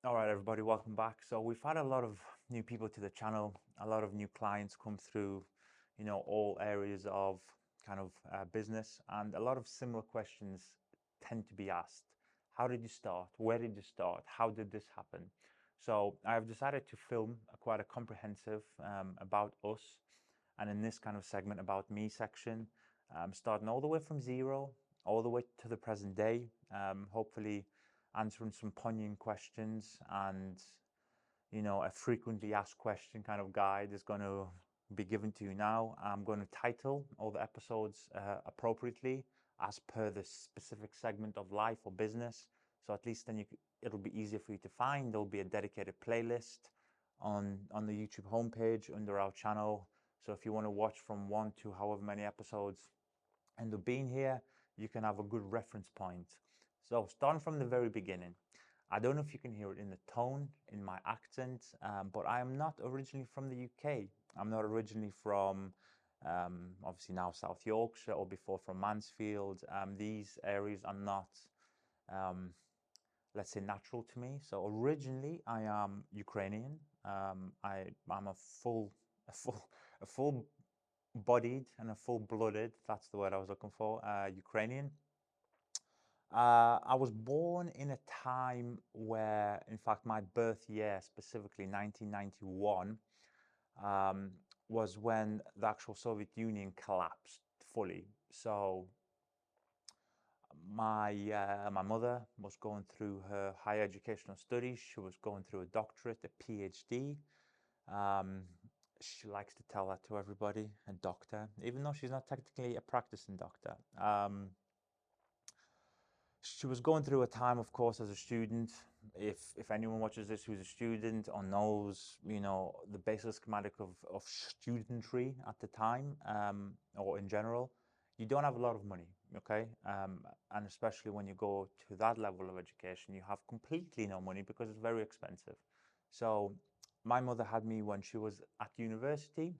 All right, everybody, welcome back. So we've had a lot of new people to the channel, a lot of new clients come through, all areas of kind of business, and a lot of similar questions tend to be asked. How did you start? Where did you start? How did this happen? So I've decided to film quite a comprehensive about us, and in this kind of segment about me section, starting all the way from zero, all the way to the present day, hopefully answering some poignant questions, and a frequently asked question kind of guide is going to be given to you now. I'm going to title all the episodes appropriately as per the specific segment of life or business, so at least then it'll be easier for you to find. There'll be a dedicated playlist on the YouTube homepage under our channel, so if you want to watch from 1 to however many episodes end up being here, you can have a good reference point. So starting from the very beginning, I don't know if you can hear it in the tone, in my accent, but I am not originally from the UK. I'm not originally from, obviously now South Yorkshire, or before from Mansfield. These areas are not, um, let's say, natural to me. So originally I am Ukrainian. I'm a full, a full-bodied and a full-blooded, that's the word I was looking for, Ukrainian. I was born in a time where, in fact, my birth year, specifically 1991, um, was when the actual Soviet Union collapsed fully. So my mother was going through her higher educational studies. She was going through a doctorate, a PhD. Um, she likes to tell that to everybody, a doctor, even though she's not technically a practicing doctor. She was going through a time, of course, as a student. If anyone watches this who's a student or knows, the basic schematic of studentry at the time, or in general, you don't have a lot of money, okay? And especially when you go to that level of education, you have completely no money because it's very expensive. So my mother had me when she was at university.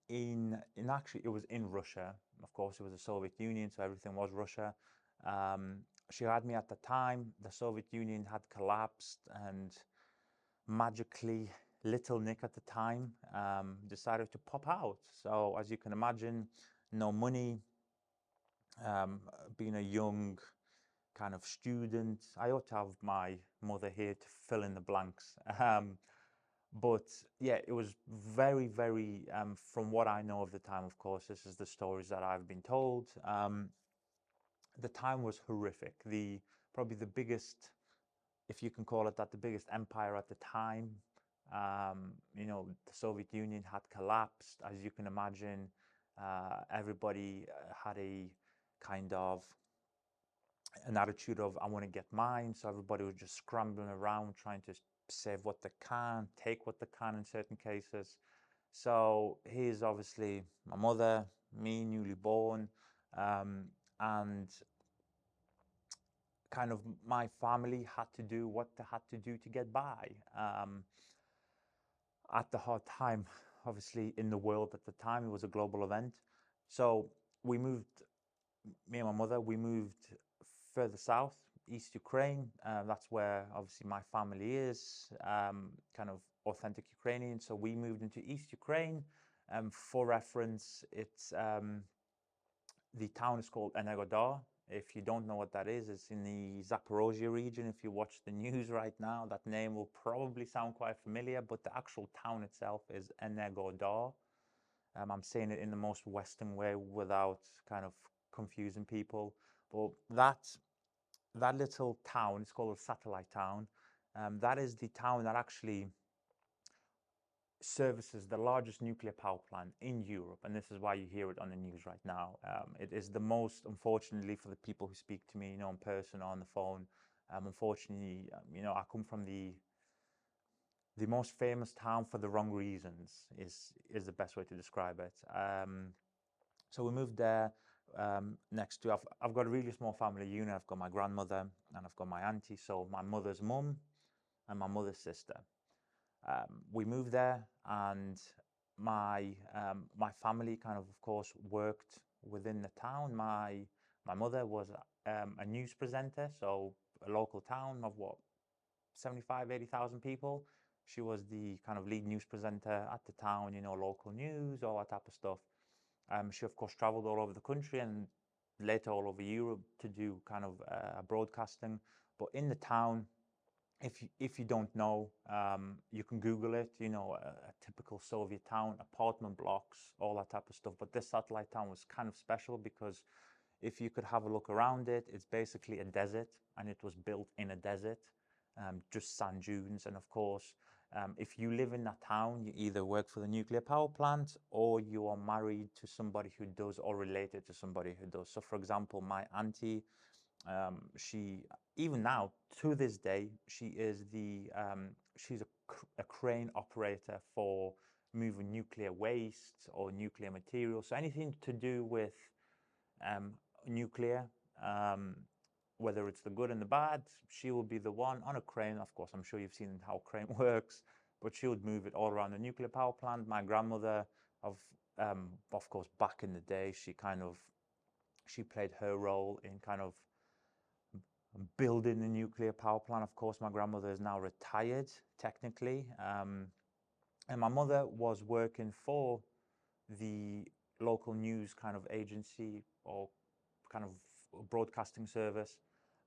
In actually, it was in Russia. Of course, it was the Soviet Union, so everything was Russia. Um, she had me at the time. The Soviet Union had collapsed, and magically, little Nick at the time decided to pop out. So, as you can imagine, no money. Being a young kind of student, I ought to have my mother here to fill in the blanks. But yeah, it was very, very, from what I know of the time, of course, this is the stories that I've been told. The time was horrific. Probably the biggest, if you can call it that, the biggest empire at the time. The Soviet Union had collapsed, as you can imagine. Everybody had a kind of an attitude of I want to get mine. So everybody was just scrambling around trying to save what they can, take what they can in certain cases. So here's obviously my mother, me, newly born, and kind of my family had to do what they had to do to get by. At the hard time, obviously, in the world at the time, it was a global event. So we moved, me and my mother, we moved further south, East Ukraine. That's where obviously my family is, kind of authentic Ukrainian. So we moved into East Ukraine. For reference, the town is called Energodar. If you don't know what that is, it's in the Zaporozhye region. If you watch the news right now, that name will probably sound quite familiar, but the actual town itself is Energodar. I'm saying it in the most Western way without kind of confusing people. But that little town, it's called a satellite town. That is the town that actually services the largest nuclear power plant in Europe, and this is why you hear it on the news right now. It is the most, unfortunately, for the people who speak to me, in person or on the phone. Unfortunately, I come from the most famous town for the wrong reasons. Is the best way to describe it. So we moved there. Next to I've got a really small family unit. I've got my grandmother and I've got my auntie. So my mother's mum and my mother's sister. We moved there, and my family kind of course, worked within the town. My mother was a news presenter, so a local town of what 75, 80,000 people. She was the kind of lead news presenter at the town, local news, all that type of stuff. She of course traveled all over the country and later all over Europe to do kind of broadcasting. But in the town, if you don't know, you can Google it. A typical Soviet town, apartment blocks, all that type of stuff. But this satellite town was kind of special because if you could have a look around it, it's basically a desert, and it was built in a desert, just sand dunes. And of course, if you live in that town, you either work for the nuclear power plant or you are married to somebody who does, or related to somebody who does. So for example, my auntie, she, even now to this day, she is she's a crane operator for moving nuclear waste or nuclear materials. So anything to do with nuclear, whether it's the good and the bad, she will be the one on a crane. Of course, I'm sure you've seen how a crane works, but she would move it all around the nuclear power plant. My grandmother, of course, back in the day, she played her role in kind of building the nuclear power plant. Of course, my grandmother is now retired, technically. And my mother was working for the local news kind of agency or kind of broadcasting service,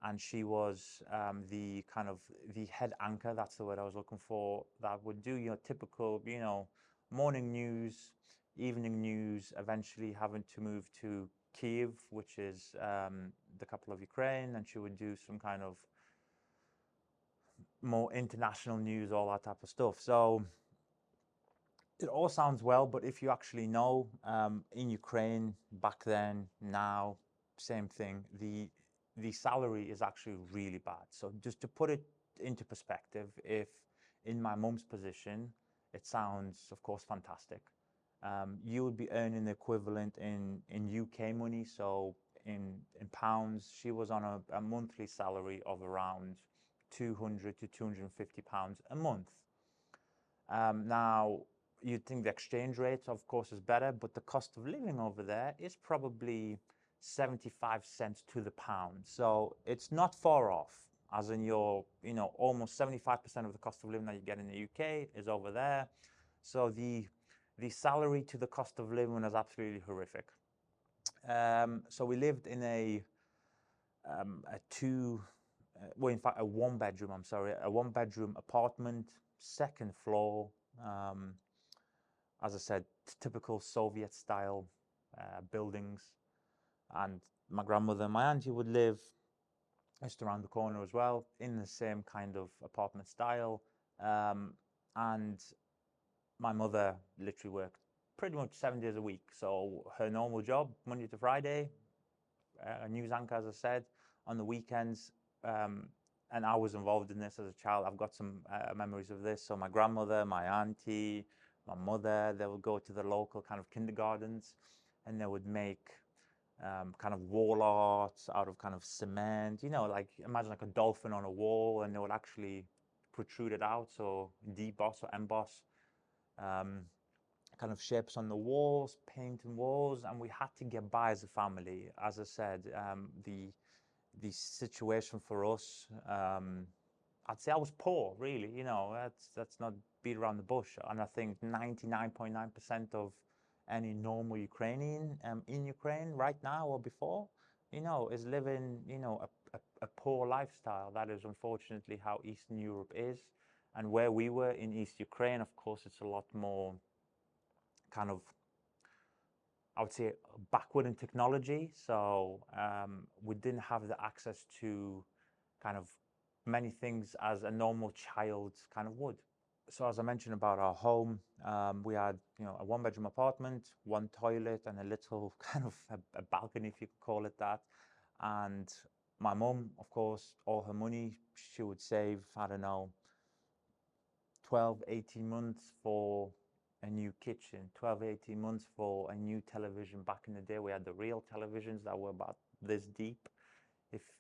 and she was the kind of the head anchor. That's the word I was looking for. That would do your typical, morning news, evening news. Eventually, having to move to Kiev, which is the capital of Ukraine, and she would do some kind of more international news, all that type of stuff. So it all sounds well, but if you actually know, in Ukraine back then, now, same thing. The salary is actually really bad. So just to put it into perspective, if in my mum's position, it sounds, of course, fantastic. You would be earning the equivalent in UK money. So in pounds, she was on a monthly salary of around 200 to 250 pounds a month. Now, you'd think the exchange rate, of course, is better, but the cost of living over there is probably 75 cents to the pound. So it's not far off, as in almost 75% of the cost of living that you get in the UK is over there. So the salary to the cost of living is absolutely horrific. So we lived in a in fact, a one-bedroom, I'm sorry, a one-bedroom apartment, second floor. As I said, typical Soviet-style buildings. And my grandmother and my auntie would live just around the corner as well, in the same kind of apartment style. And my mother literally worked pretty much 7 days a week. So her normal job, Monday to Friday, news anchor, as I said, on the weekends. And I was involved in this as a child. I've got some memories of this. So my grandmother, my auntie, my mother, they would go to the local kind of kindergartens, and they would make kind of wall art out of kind of cement. Like imagine like a dolphin on a wall, and they would actually protrude it out, so deboss or emboss kind of shapes on the walls, painting walls, and we had to get by as a family. As I said, the situation for us, I'd say I was poor, really. That's not beat around the bush. And I think 99.9% of any normal Ukrainian in Ukraine right now or before, is living, a poor lifestyle. That is unfortunately how Eastern Europe is. And where we were in East Ukraine, of course, it's a lot more kind of, I would say, backward in technology. So we didn't have the access to kind of many things as a normal child kind of would. So as I mentioned about our home, we had, a one-bedroom apartment, one toilet, and a little kind of a balcony, if you could call it that. And my mum, of course, all her money, she would save, I don't know, 12, 18 months for a new kitchen, 12, 18 months for a new television. Back in the day, we had the real televisions that were about this deep.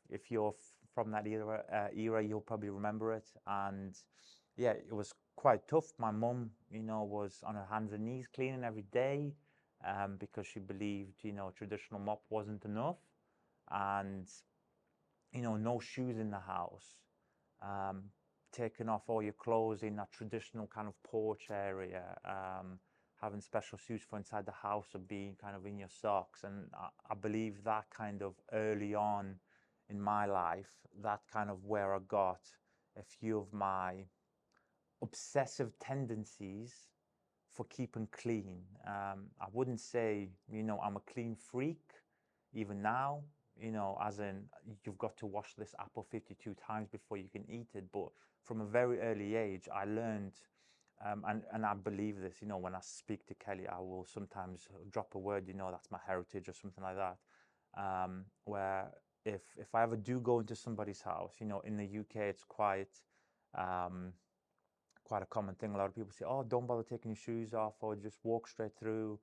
If you're from that era, you'll probably remember it. And yeah, it was quite tough. My mum, was on her hands and knees cleaning every day, because she believed, traditional mop wasn't enough. And, no shoes in the house. taking off all your clothes in that traditional kind of porch area, having special shoes for inside the house, or being kind of in your socks. And I believe that kind of early on in my life, that kind of where I got a few of my obsessive tendencies for keeping clean. I wouldn't say, I'm a clean freak even now, as in you've got to wash this apple 52 times before you can eat it. But from a very early age, I learned, and I believe this, when I speak to Kelly, I will sometimes drop a word, that's my heritage or something like that. Where if I ever do go into somebody's house, in the UK, it's um, quite a common thing. A lot of people say, "Oh, don't bother taking your shoes off, or just walk straight through."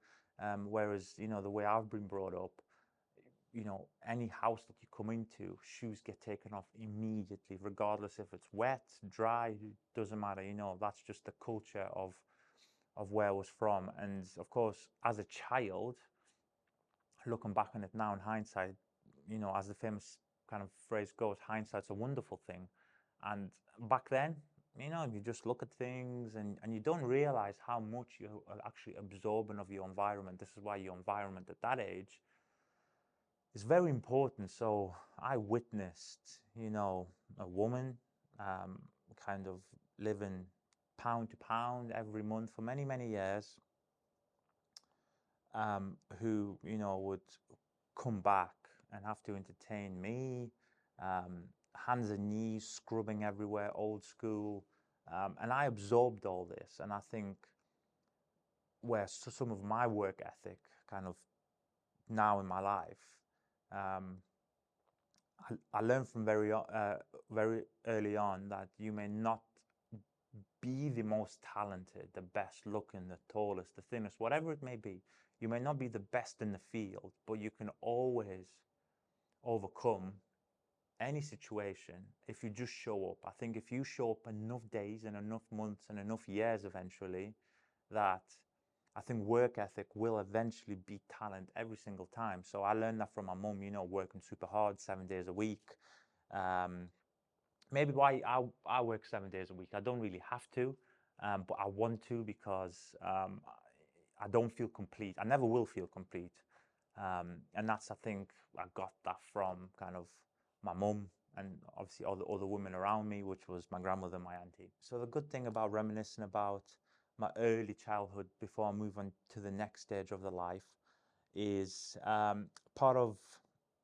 Whereas, the way I've been brought up, any house that you come into, shoes get taken off immediately, regardless if it's wet, dry, doesn't matter. That's just the culture of where I was from. And of course, as a child, looking back on it now in hindsight, as the famous kind of phrase goes, hindsight's a wonderful thing. And back then, you just look at things, and you don't realize how much you are actually absorbing of your environment. This is why your environment at that age is very important. So I witnessed, a woman kind of living pound to pound every month for many, many years, who, would come back and have to entertain me, hands and knees, scrubbing everywhere, old school. And I absorbed all this. And I think where some of my work ethic kind of now in my life, um, I learned from very early on that you may not be the most talented, the best looking, the tallest, the thinnest, whatever it may be. You may not be the best in the field, but you can always overcome any situation if you just show up. I think if you show up enough days and enough months and enough years eventually, that I think work ethic will eventually beat talent every single time. So I learned that from my mum, working super hard, 7 days a week. Maybe why I work 7 days a week. I don't really have to, but I want to, because I don't feel complete. I never will feel complete. And that's, I think, I got that from kind of my mum, and obviously all the other women around me, which was my grandmother and my auntie. So the good thing about reminiscing about my early childhood before I move on to the next stage of the life is part of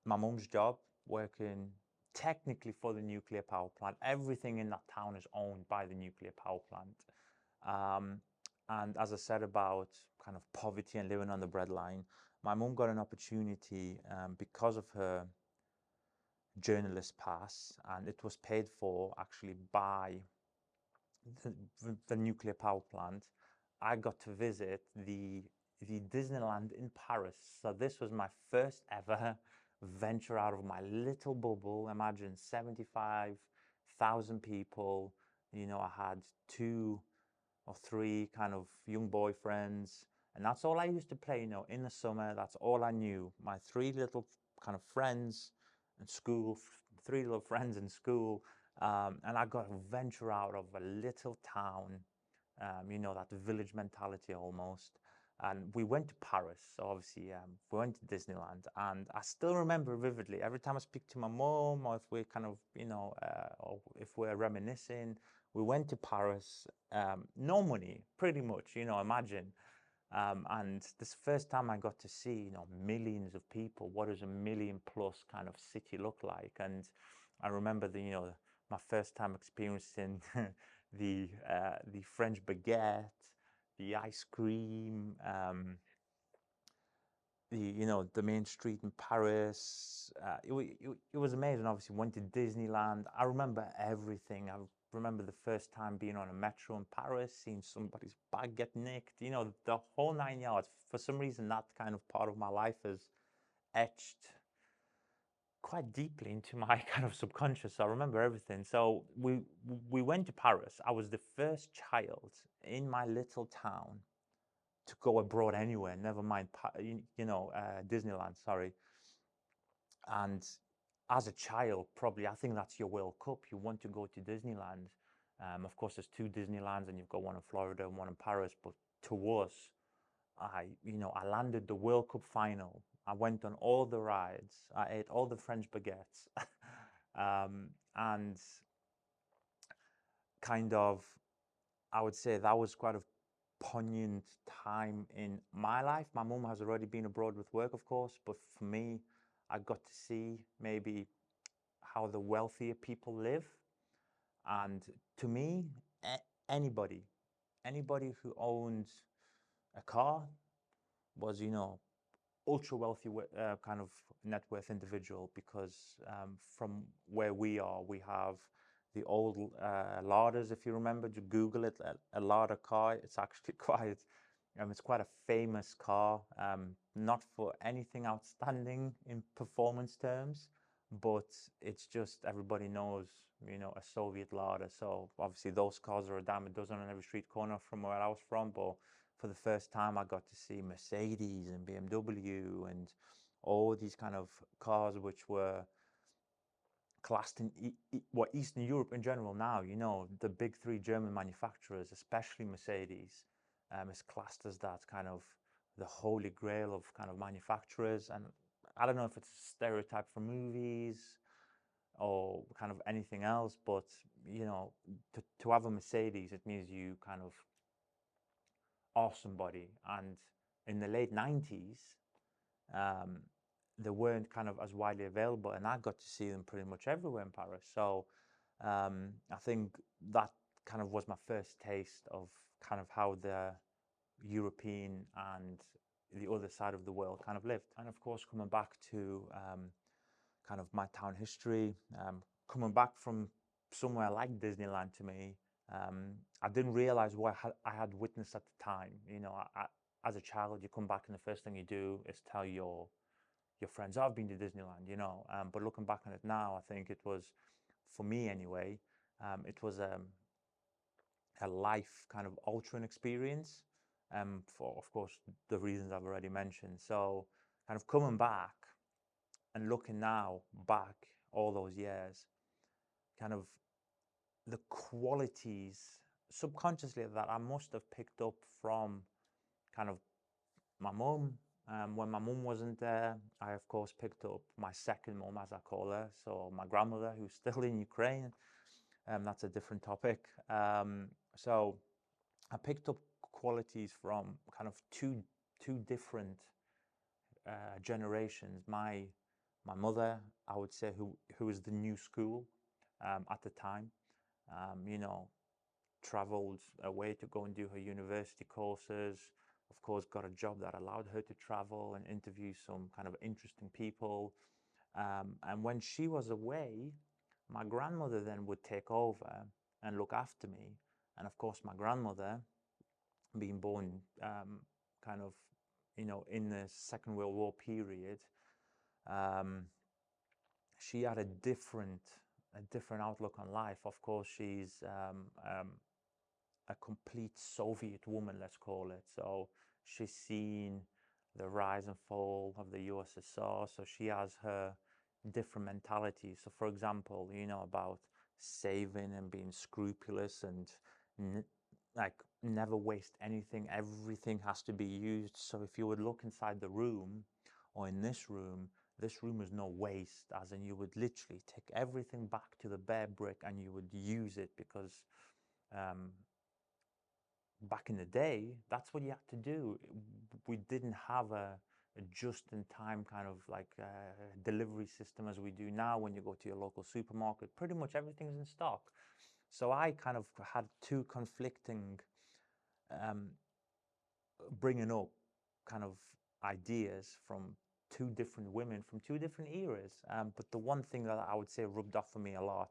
my mum's job, working technically for the nuclear power plant. Everything in that town is owned by the nuclear power plant. And as I said about kind of poverty and living on the breadline, my mum got an opportunity because of her journalist pass, and it was paid for actually by the nuclear power plant. I got to visit the Disneyland in Paris. So this was my first ever venture out of my little bubble. Imagine 75,000 people. I had 2 or 3 kind of young boyfriends, and that's all I used to play, in the summer. That's all I knew. My 3 little kind of friends in school, 3 little friends in school. And I got to venture out of a little town, that village mentality almost. And we went to Paris. So obviously, we went to Disneyland. And I still remember vividly, every time I speak to my mom, or if we're kind of, or if we're reminiscing, we went to Paris, no money, pretty much, imagine. And this first time I got to see, millions of people. What does a million plus kind of city look like? And I remember my first time experiencing the French baguette, the ice cream, the main street in Paris. It was amazing. Obviously, went to Disneyland. I remember everything. I remember the first time being on a metro in Paris, seeing somebody's bag get nicked. The whole 9 yards. For some reason, that kind of part of my life is etched quite deeply into my kind of subconscious. So I remember everything. So we went to Paris. I was the first child in my little town to go abroad anywhere, never mind Disneyland, sorry. And as a child, probably, I think that's your World Cup. You want to go to Disneyland. Of course, there's two Disneylands, and you've got one in Florida and one in Paris. But to us, I landed the World Cup final. I went on all the rides. I ate all the French baguettes, and kind of, I would say that was quite a poignant time in my life. My mum has already been abroad with work, of course, but for me, I got to see maybe how the wealthier people live. And to me, anybody, anybody who owns a car was, ultra wealthy, kind of net worth individual, because from where we are, we have the old larders. If you remember, to Google it, a larder car. It's actually it's quite a famous car, not for anything outstanding in performance terms, but it's just everybody knows, a Soviet larder. So obviously those cars are a dime a dozen on every street corner from where I was from, but for the first time I got to see Mercedes and BMW and all these kind of cars which were classed in Eastern Europe in general. Now, the big three German manufacturers, especially Mercedes, is classed as that kind of the holy grail of kind of manufacturers. And I don't know if it's a stereotype from movies or kind of anything else, but to have a Mercedes, it means you kind of are somebody. And in the late 90s, um, they weren't kind of as widely available, and I got to see them pretty much everywhere in Paris. So I think that kind of was my first taste of kind of how the European and the other side of the world kind of lived. And of course, coming back to kind of my town history, coming back from somewhere like Disneyland, to me, I didn't realize what I had witnessed at the time. As a child, you come back and the first thing you do is tell your friends, "Oh, I've been to Disneyland," But looking back on it now, I think it was, for me anyway, it was a life kind of altering experience, for, of course, the reasons I've already mentioned. So kind of coming back and looking now back all those years, kind of the qualities subconsciously that I must have picked up from kind of my mum. When my mum wasn't there, I of course picked up my second mum, as I call her, so my grandmother, who's still in Ukraine. That's a different topic. So I picked up qualities from kind of two different generations. My mother, I would say, who was the new school at the time. You know, traveled away to go and do her university courses. Of course, got a job that allowed her to travel and interview some kind of interesting people. And when she was away, my grandmother then would take over and look after me. And of course, my grandmother, being born kind of, in the Second World War period, um, she had a different outlook on life. Of course, she's a complete Soviet woman, let's call it. So she's seen the rise and fall of the USSR. So she has her different mentality. So, for example, about saving and being scrupulous and like never waste anything. Everything has to be used. So if you would look inside the room or in this room is no waste, as in you would literally take everything back to the bare brick and you would use it, because back in the day, that's what you had to do. We didn't have a just-in-time kind of like delivery system as we do now. When you go to your local supermarket, pretty much everything's in stock. So I kind of had two conflicting bringing up kind of ideas from two different women from two different eras. But the one thing that I would say rubbed off for me a lot,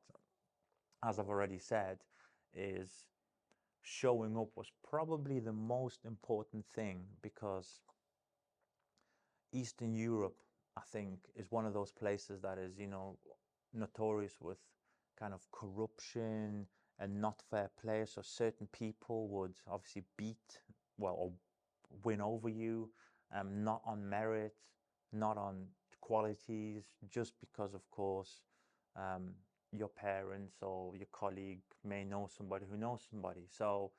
as I've already said, is showing up was probably the most important thing, because Eastern Europe, I think, is one of those places that is, notorious with kind of corruption and not fair play. So certain people would obviously or win over you, not on merit, not on qualities, just because, of course, your parents or your colleague may know somebody who knows somebody. So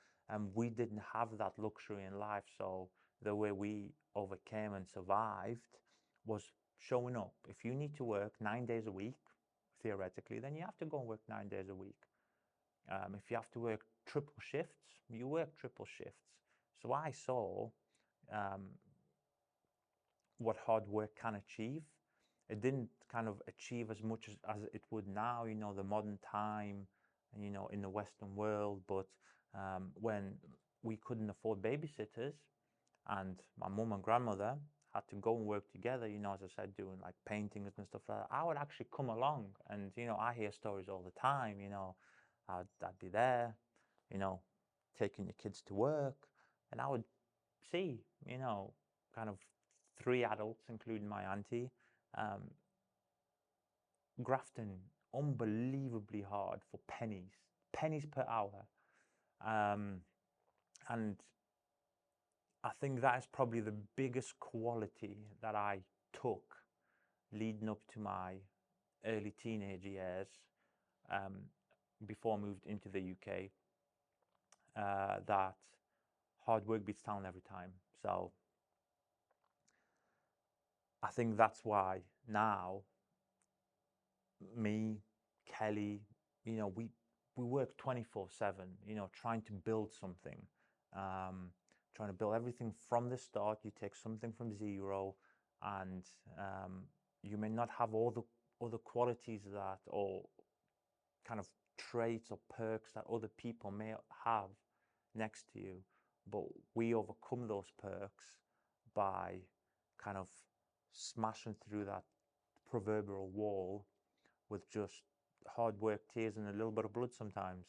we didn't have that luxury in life. So the way we overcame and survived was showing up. If you need to work 9 days a week, theoretically, then you have to go and work 9 days a week. If you have to work triple shifts, you work triple shifts. So I saw um, what hard work can achieve. It didn't kind of achieve as much as it would now, the modern time, and, in the Western world. But when we couldn't afford babysitters, and my mum and grandmother had to go and work together, as I said, doing like paintings and stuff like that, I would actually come along. And, I hear stories all the time, I'd be there, you know, taking your kids to work, and I would see, kind of three adults, including my auntie, um, grafting unbelievably hard for pennies per hour. Um, and I think that is probably the biggest quality that I took leading up to my early teenage years, um, before I moved into the UK, that hard work beats talent every time. So I think that's why now me, Kelly, we work 24/7, trying to build something, um, trying to build everything from the start. You take something from zero, and you may not have all the other qualities that, or kind of traits or perks that other people may have next to you, but we overcome those perks by kind of smashing through that proverbial wall with just hard work, tears, and a little bit of blood sometimes.